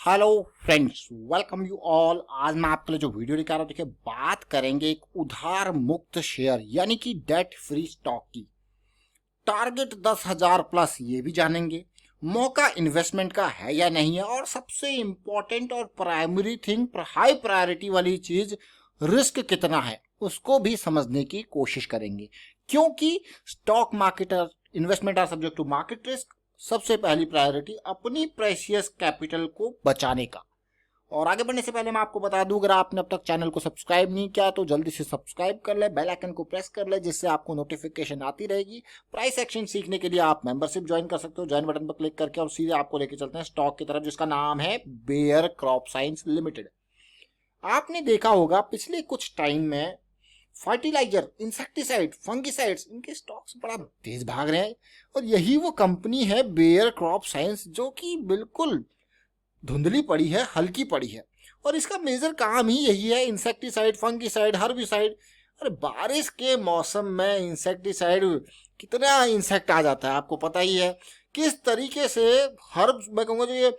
Hello friends, welcome you all. आज मैं आपके लिए जो वीडियो लेकर आ रहा हूँ, देखिए बात करेंगे एक उधार मुक्त शेयर यानी कि डेट फ्री स्टॉक की। टारगेट 10,000 प्लस ये भी जानेंगे, मौका इन्वेस्टमेंट का है या नहीं है, और सबसे इंपॉर्टेंट और प्राइमरी थिंग, हाई प्रायोरिटी वाली चीज, रिस्क कितना है उसको भी समझने की कोशिश करेंगे। क्योंकि stock market investment are subject to market risk. सबसे पहली प्रायोरिटी अपनी प्रेशियस कैपिटल को बचाने का। और आगे बढ़ने से पहले मैं आपको बता दूं, अगर आपने अब तक चैनल को सब्सक्राइब नहीं किया तो जल्दी से सब्सक्राइब कर ले, बेल आइकन को प्रेस कर ले, जिससे आपको नोटिफिकेशन आती रहेगी। प्राइस एक्शन सीखने के लिए आप मेंबरशिप ज्वाइन कर सकते हो। ज्वाइन बटन पर क्लिक करके और सीधे आपको लेके चलते हैं स्टॉक की तरफ, जिसका नाम है बेयर क्रॉपसाइंस लिमिटेड। आपने देखा होगा पिछले कुछ टाइम में फर्टिलाइजर, इंसेक्टिसाइड, फंगिसाइड्स, इनके स्टॉक्स बड़ा तेज भाग रहे हैं। और यही वो कंपनी है बेयर क्रॉप साइंस, जो कि बिल्कुल धुंधली पड़ी है, हल्की पड़ी है। और इसका मेजर काम ही यही है, इंसेक्टिसाइड, फंगिसाइड, हर्बिसाइड। अरे बारिश के मौसम में इंसेक्टिसाइड, कितना इंसेक्ट आ जाता है आपको पता ही है। किस तरीके से हर्ब, मैं कहूँगा जो ये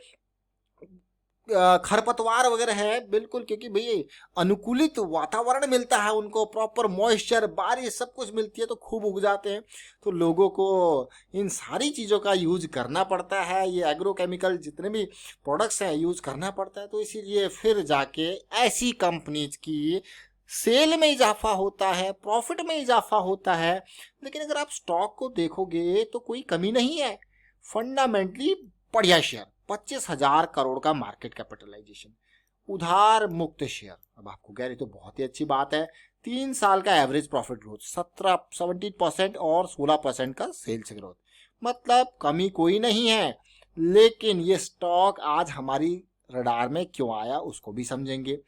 खरपतवार वगैरह है, बिल्कुल, क्योंकि भैया अनुकूलित वातावरण मिलता है उनको, प्रॉपर मॉइस्चर, बारिश, सब कुछ मिलती है तो खूब उग जाते हैं। तो लोगों को इन सारी चीज़ों का यूज करना पड़ता है, ये एग्रोकेमिकल जितने भी प्रोडक्ट्स हैं यूज करना पड़ता है। तो इसीलिए फिर जाके ऐसी कंपनीज की सेल में इजाफा होता है, प्रॉफिट में इजाफा होता है। लेकिन अगर आप स्टॉक को देखोगे तो कोई कमी नहीं है, फंडामेंटली बढ़िया शेयर, 25,000 करोड़ का मार्केट कैपिटलाइजेशन, उधार मुक्त शेयर। अब आपको कह रही तो बहुत ही अच्छी बात है। 3 साल का एवरेज प्रॉफिट ग्रोथ 17% और 16% का सेल्स ग्रोथ, मतलब कमी कोई नहीं है। लेकिन ये स्टॉक आज हमारी रडार में क्यों आया उसको भी समझेंगे।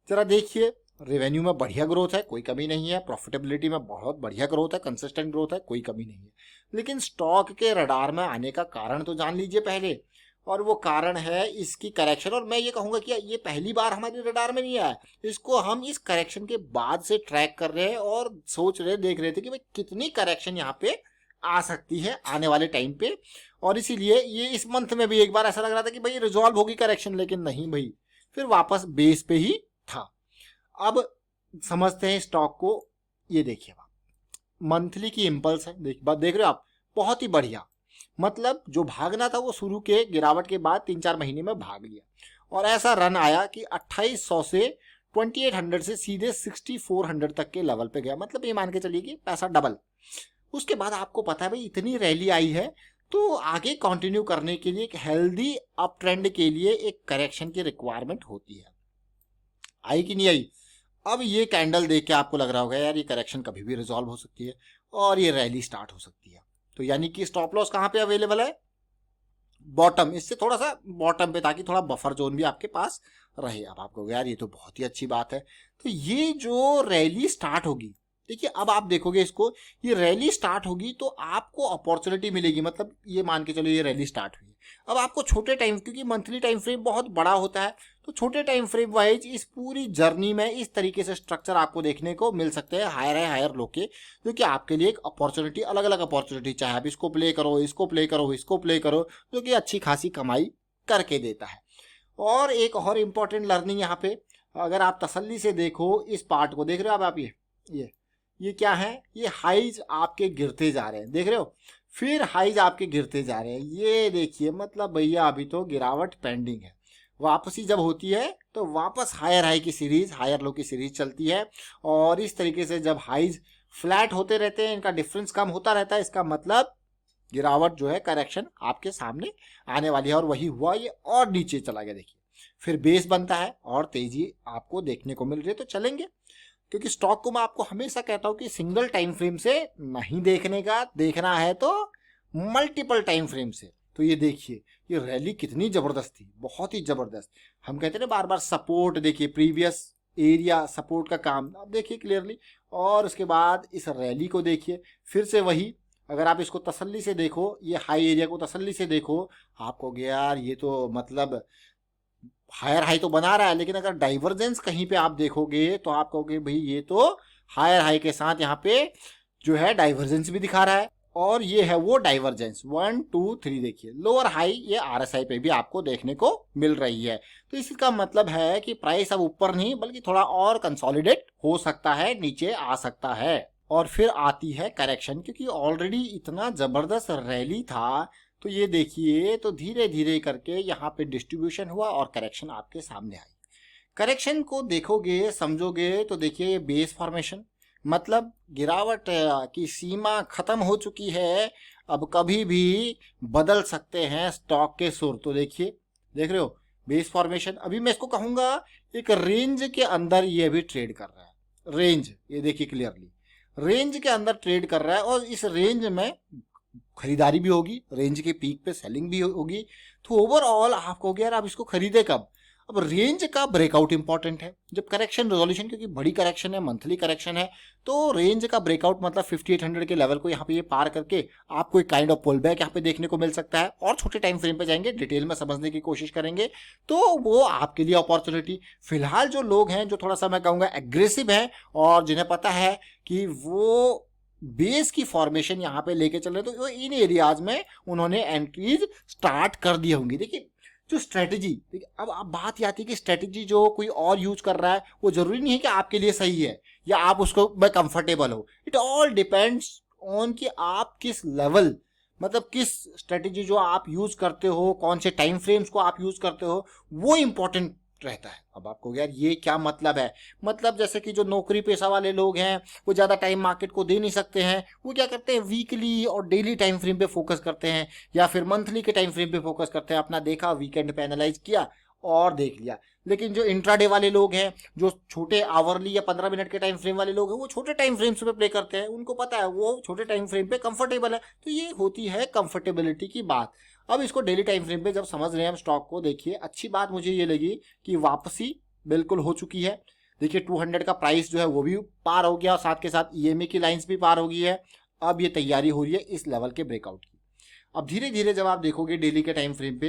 जरा देखिए, रेवेन्यू में बढ़िया ग्रोथ है, कोई कमी नहीं है। प्रॉफिटेबिलिटी में बहुत बढ़िया ग्रोथ है, कंसिस्टेंट ग्रोथ है, कोई कमी नहीं है। लेकिन स्टॉक के रडार में आने का कारण तो जान लीजिए पहले, और वो कारण है इसकी करेक्शन। और मैं ये कहूंगा कि ये पहली बार हमारे रडार में नहीं आया, इसको हम इस करेक्शन के बाद से ट्रैक कर रहे हैं और सोच रहे, देख रहे थे कि भाई कितनी करेक्शन यहाँ पे आ सकती है आने वाले टाइम पे। और इसीलिए ये इस मंथ में भी एक बार ऐसा लग रहा था कि भाई रिजॉल्व होगी करेक्शन, लेकिन नहीं भाई, फिर वापस बेस पे ही था। अब समझते हैं स्टॉक को। ये देखिए मंथली की इम्पल्स है, देख रहे हो आप, बहुत ही बढ़िया। मतलब जो भागना था वो शुरू के गिरावट के बाद 3-4 महीने में भाग लिया, और ऐसा रन आया कि 2800 से 2800 से सीधे 6400 तक के लेवल पे गया। मतलब ये मान के चलिए कि पैसा डबल। उसके बाद आपको पता है भाई इतनी रैली आई है, तो आगे कंटिन्यू करने के लिए, एक हेल्दी अप ट्रेंड के लिए एक करेक्शन की रिक्वायरमेंट होती है। आई कि नहीं आई? अब ये कैंडल देख के आपको लग रहा होगा यार ये करेक्शन कभी भी रिजॉल्व हो सकती है और ये रैली स्टार्ट हो सकती है। तो यानी कि स्टॉप लॉस कहाँ पे अवेलेबल है? बॉटम, इससे थोड़ा सा बॉटम पे, ताकि थोड़ा बफर जोन भी आपके पास रहे। अब आपको यार ये तो बहुत ही अच्छी बात है। तो ये जो रैली स्टार्ट होगी, देखिए अब आप देखोगे इसको, ये रैली स्टार्ट होगी तो आपको अपॉर्चुनिटी मिलेगी। मतलब ये मान के चलो ये रैली स्टार्ट हुई, अब आपको छोटे टाइम, क्योंकि मंथली टाइम फ्रेम बहुत बड़ा होता है, तो छोटे टाइम फ्रेम वाइज इस पूरी जर्नी में इस तरीके से स्ट्रक्चर आपको देखने को मिल सकते हैं, हायर है हायर लो के, जो कि आपके लिए एक अपॉर्चुनिटी, अलग अलग अपॉर्चुनिटी, चाहे आप इसको प्ले करो, इसको प्ले करो, इसको प्ले करो, जो कि अच्छी खासी कमाई करके देता है। और एक और इम्पॉर्टेंट लर्निंग यहाँ पे, अगर आप तसल्ली से देखो इस पार्ट को, देख रहे हो अब आप, ये क्या है? ये हाइज आपके गिरते जा रहे हैं, देख रहे हो, फिर हाइज आपके गिरते जा रहे हैं। ये देखिए, मतलब भैया अभी तो गिरावट पेंडिंग है। वापसी जब होती है तो वापस हायर हाई की सीरीज, हायर लो की सीरीज चलती है। और इस तरीके से जब हाइज फ्लैट होते रहते हैं, इनका डिफरेंस कम होता रहता है, इसका मतलब गिरावट जो है, करेक्शन आपके सामने आने वाली है। और वही हुआ, ये और नीचे चला गया। देखिए फिर बेस बनता है और तेजी आपको देखने को मिल रही है। तो चलेंगे, क्योंकि स्टॉक को मैं आपको हमेशा कहता हूं कि सिंगल टाइम फ्रेम से नहीं देखने का, देखना है तो मल्टीपल टाइम फ्रेम से। तो ये देखिए ये रैली कितनी जबरदस्त थी, बहुत ही जबरदस्त। हम कहते हैं बार बार सपोर्ट, देखिए प्रीवियस एरिया सपोर्ट का काम आप देखिए क्लियरली। और उसके बाद इस रैली को देखिए, फिर से वही, अगर आप इसको तसल्ली से देखो, ये हाई एरिया को तसल्ली से देखो, आपको यार ये तो मतलब हायर हाई तो बना रहा है, लेकिन अगर डाइवर्जेंस कहीं पे आप देखोगे तो आप कहोगे भाई ये तो हायर हाई के साथ यहाँ पे जो है डाइवर्जेंस भी दिखा रहा है। और ये है वो डाइवर्जेंस 1 2 3 देखिए लोअर हाई ये आरएसआई पे भी आपको देखने को मिल रही है। तो इसका मतलब है कि प्राइस अब ऊपर नहीं बल्कि थोड़ा और कंसोलिडेट हो सकता है, नीचे आ सकता है। और फिर आती है करेक्शन, क्योंकि ऑलरेडी इतना जबरदस्त रैली था। तो ये देखिए, तो धीरे धीरे करके यहाँ पे डिस्ट्रीब्यूशन हुआ और करेक्शन आपके सामने आई। करेक्शन को देखोगे समझोगे तो देखिए ये बेस फॉर्मेशन, मतलब गिरावट की सीमा खत्म हो चुकी है, अब कभी भी बदल सकते हैं स्टॉक के सुर। तो देखिए, देख रहे हो बेस फॉर्मेशन। अभी मैं इसको कहूंगा एक रेंज के अंदर ये भी ट्रेड कर रहा है। रेंज ये देखिए क्लियरली रेंज के अंदर ट्रेड कर रहा है और इस रेंज में खरीदारी भी होगी, रेंज के पीक पे सेलिंग भी होगी। तो ओवरऑल आप कहोगे यार आप इसको खरीदे कब? अब रेंज का ब्रेकआउट इंपॉर्टेंट है जब करेक्शन रेजोल्यूशन, क्योंकि बड़ी करेक्शन है, मंथली करेक्शन है, तो रेंज का ब्रेकआउट मतलब 5800 के लेवल को यहाँ पे ये पार करके आपको एक काइंड ऑफ पुल बैक यहाँ पे देखने को मिल सकता है। और छोटे टाइम फ्रेम पे जाएंगे, डिटेल में समझने की कोशिश करेंगे, तो वो आपके लिए अपॉर्चुनिटी। फिलहाल जो लोग हैं जो थोड़ा सा मैं कहूँगा एग्रेसिव है और जिन्हें पता है कि वो बेस की फॉर्मेशन यहाँ पे लेके चल रहे, तो इन एरियाज में उन्होंने एंट्रीज स्टार्ट कर दी होंगी। देखिए जो स्ट्रेटजी, देखिए अब बात ये आती है कि स्ट्रेटजी जो कोई और यूज कर रहा है वो जरूरी नहीं है कि आपके लिए सही है या आप उसको में कंफर्टेबल हो। इट ऑल डिपेंड्स ऑन कि आप किस लेवल, मतलब किस स्ट्रेटजी जो आप यूज करते हो, कौन से टाइम फ्रेम्स को आप यूज करते हो, वो इंपॉर्टेंट रहता है। अब आपको यार ये क्या मतलब है? मतलब जैसे कि जो नौकरी पेशा वाले लोग हैं वो ज़्यादा टाइम मार्केट को दे नहीं सकते हैं, वो क्या करते हैं वीकली और डेली टाइम फ्रेम पे फोकस करते हैं या फिर मंथली के टाइम फ्रेम पे फोकस करते हैं। अपना देखा, वीकेंड पे एनालाइज किया और देख लिया। लेकिन जो इंट्राडे वाले लोग हैं, जो छोटे आवरली या 15 मिनट के टाइम फ्रेम वाले लोग हैं, वो छोटे टाइम फ्रेम्स पे प्ले करते हैं, उनको पता है वो छोटे टाइम फ्रेम पे कंफर्टेबल है। तो ये होती है कंफर्टेबिलिटी की बात। अब इसको डेली टाइम फ्रेम पे जब समझ रहे हैं हम स्टॉक को, देखिए अच्छी बात मुझे ये लगी कि वापसी बिल्कुल हो चुकी है। देखिए 200 का प्राइस जो है वो भी पार हो गया, साथ के साथ ईएमए की लाइंस भी पार हो गई है। अब ये तैयारी हो रही है इस लेवल के ब्रेकआउट की। अब धीरे धीरे जब आप देखोगे डेली के टाइम फ्रेम पे,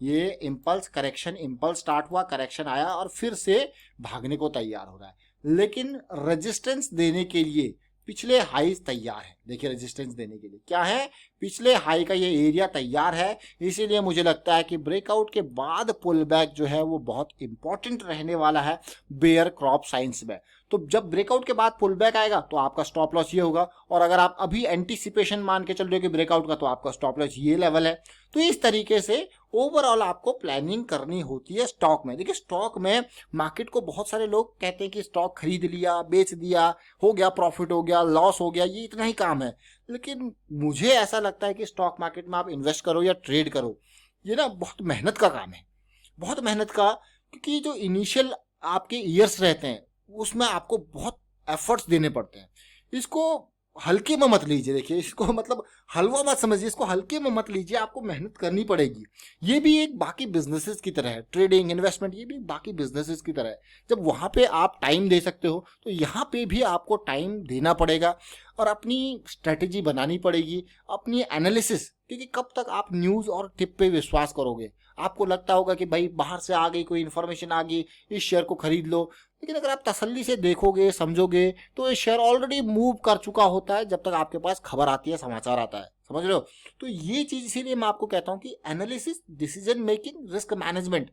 ये इम्पल्स करेक्शन, इम्पल्स स्टार्ट हुआ, करेक्शन आया और फिर से भागने को तैयार हो रहा है। लेकिन रेजिस्टेंस देने के लिए पिछले हाईज तैयार है। देखिए रेजिस्टेंस देने के लिए क्या है, पिछले हाई का ये एरिया तैयार है। इसीलिए मुझे लगता है कि ब्रेकआउट के बाद पुल बैक जो है वो बहुत इंपॉर्टेंट रहने वाला है बेयर क्रॉप साइंस में। तो जब ब्रेकआउट के बाद पुल बैक आएगा तो आपका स्टॉप लॉस ये होगा, और अगर आप अभी एंटीसिपेशन मान के चल रहे हो कि ब्रेकआउट का, तो आपका स्टॉप लॉस ये लेवल है। तो इस तरीके से ओवरऑल आपको प्लानिंग करनी होती है स्टॉक में। देखिए स्टॉक में मार्केट को बहुत सारे लोग कहते हैं कि स्टॉक खरीद लिया, बेच दिया, हो गया, प्रॉफिट हो गया, लॉस हो गया, ये इतना ही काम है। लेकिन मुझे ऐसा लगता है कि स्टॉक मार्केट में आप इन्वेस्ट करो या ट्रेड करो, ये ना बहुत मेहनत का काम है, बहुत मेहनत का। क्योंकि जो इनिशियल आपके ईयर्स रहते हैं उसमें आपको बहुत एफर्ट्स देने पड़ते हैं। इसको हल्के में मत लीजिए। देखिए इसको मतलब हलवा मत समझिए, इसको हल्के में मत लीजिए, आपको मेहनत करनी पड़ेगी। ये भी एक बाकी बिजनेसेस की तरह है, ट्रेडिंग, इन्वेस्टमेंट, ये भी बाकी बिजनेसेस की तरह है। जब वहाँ पे आप टाइम दे सकते हो तो यहाँ पे भी आपको टाइम देना पड़ेगा और अपनी स्ट्रेटेजी बनानी पड़ेगी, अपनी एनालिसिस। क्योंकि कब तक आप न्यूज़ और टिप पे विश्वास करोगे? आपको लगता होगा कि भाई बाहर से आ गई कोई इन्फॉर्मेशन आ गई, इस शेयर को खरीद लो, लेकिन अगर आप तसल्ली से देखोगे, समझोगे, तो ये शेयर ऑलरेडी मूव कर चुका होता है जब तक आपके पास खबर आती है, समाचार आता है। समझ रहे हो? तो ये चीज़ इसीलिए मैं आपको कहता हूँ कि analysis, decision making, risk management,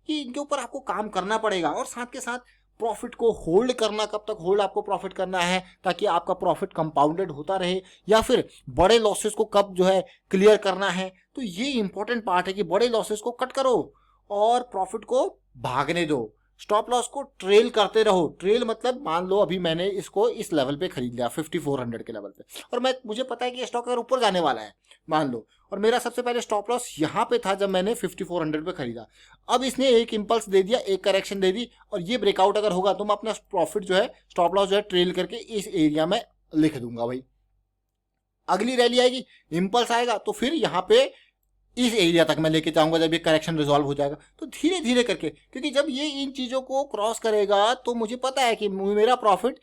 ये इनके ऊपर आपको काम करना पड़ेगा। और साथ के साथ प्रॉफिट को होल्ड करना, कब तक होल्ड आपको प्रॉफिट करना है ताकि आपका प्रॉफिट कंपाउंडेड होता रहे, या फिर बड़े लॉसेस को कब जो है क्लियर करना है। तो ये इंपॉर्टेंट पार्ट है कि बड़े लॉसेस को कट करो और प्रॉफिट को भागने दो, स्टॉप लॉस को ट्रेल करते रहो। ट्रेल मतलब मान लो अभी मैंने इसको इस लेवल पे खरीद लिया 5400 के लेवल पे, और मुझे पता है कि स्टॉक अगर ऊपर जाने वाला है मान लो, और मेरा सबसे पहले स्टॉप लॉस यहाँ पे था जब मैंने 5400 पे खरीदा। अब इसने एक इंपल्स दे दिया, एक करेक्शन दे दी, और ये ब्रेकआउट अगर होगा तो मैं अपना प्रॉफिट जो है, स्टॉप लॉस जो है, ट्रेल करके इस एरिया में लिख दूंगा। भाई अगली रैली आएगी, इंपल्स आएगा, तो फिर यहाँ पे इस एरिया तक मैं लेके जाऊंगा जब ये करेक्शन रिजॉल्व हो जाएगा। तो धीरे धीरे करके, क्योंकि जब ये इन चीज़ों को क्रॉस करेगा तो मुझे पता है कि मेरा प्रॉफिट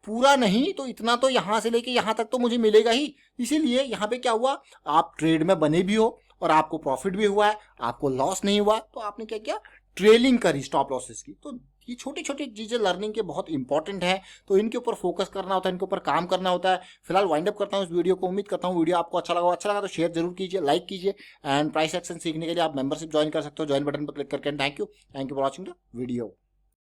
पूरा नहीं तो इतना तो यहाँ से लेके यहाँ तक तो मुझे मिलेगा ही। इसीलिए यहाँ पे क्या हुआ, आप ट्रेड में बने भी हो और आपको प्रॉफिट भी हुआ है, आपको लॉस नहीं हुआ, तो आपने क्या किया, ट्रेलिंग करी स्टॉप लॉसेस की। तो ये छोटी छोटी चीज़ें लर्निंग के बहुत इंपॉर्टेंट है, तो इनके ऊपर फोकस करना होता है, इनके ऊपर काम करना होता है। फिलहाल वाइंड अप करता हूँ इस वीडियो को। उम्मीद करता हूँ वीडियो आपको अच्छा लगा तो शेयर जरूर कीजिए, लाइक कीजिए। एंड प्राइस एक्शन सीखने के लिए आप मेंबरशिप ज्वाइन कर सकते हो, ज्वाइन बटन पर क्लिक करके। Thank you for watching the video.